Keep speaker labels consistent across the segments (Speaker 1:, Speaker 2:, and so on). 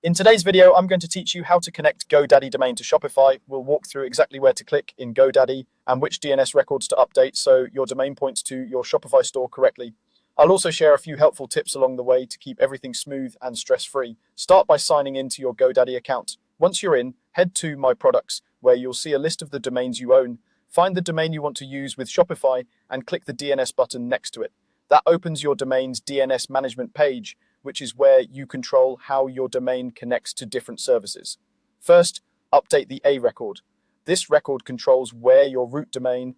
Speaker 1: In today's video, I'm going to teach you how to connect GoDaddy domain to Shopify. We'll walk through exactly where to click in GoDaddy and which DNS records to update so your domain points to your Shopify store correctly. I'll also share a few helpful tips along the way to keep everything smooth and stress-free. Start by signing into your GoDaddy account. Once you're in, head to My Products, where you'll see a list of the domains you own. Find the domain you want to use with Shopify and click the DNS button next to it. That opens your domain's DNS management page, which is where you control how your domain connects to different services. First, update the A record. This record controls where your domain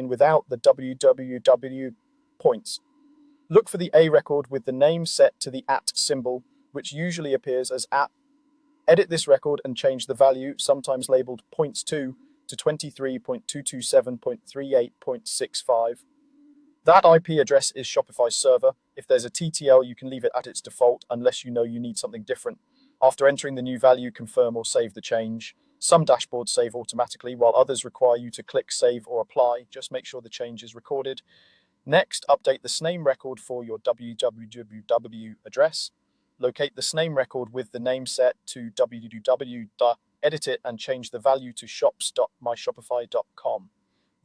Speaker 1: without the www points. Look for the A record with the name set to the @ symbol, which usually appears as @. Edit this record and change the value, sometimes labeled points2, to 23.227.38.65. That IP address is Shopify's server. If there's a TTL, you can leave it at its default unless you know you need something different. After entering the new value, confirm or save the change. Some dashboards save automatically, while others require you to click Save or Apply. Just make sure the change is recorded. Next, update the sname record for your www address. Locate the sname record with the name set to www. Edit it and change the value to shops.myshopify.com.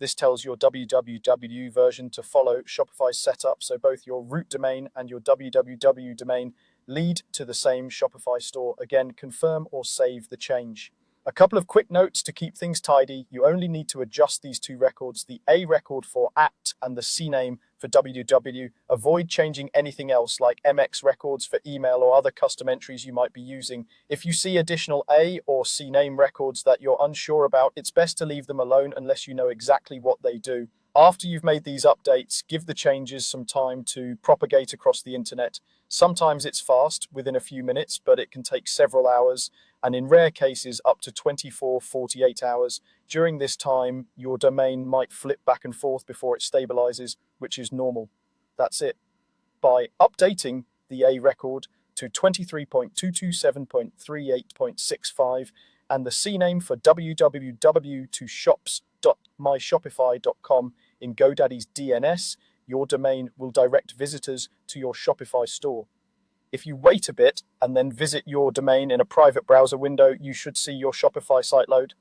Speaker 1: This tells your www version to follow Shopify's setup, so both your root domain and your www domain lead to the same Shopify store. Again, confirm or save the change. A couple of quick notes to keep things tidy. You only need to adjust these two records, the A record for @ and the CNAME for www. Avoid changing anything else like MX records for email or other custom entries you might be using. If you see additional A or CNAME records that you're unsure about, it's best to leave them alone unless you know exactly what they do. After you've made these updates, give the changes some time to propagate across the internet. Sometimes it's fast, within a few minutes, but it can take several hours, and in rare cases, up to 48 hours. During this time, your domain might flip back and forth before it stabilizes, which is normal. That's it. By updating the A record to 23.227.38.65 and the CNAME for www to shops.myshopify.com in GoDaddy's DNS, your domain will direct visitors to your Shopify store. If you wait a bit and then visit your domain in a private browser window, you should see your Shopify site load.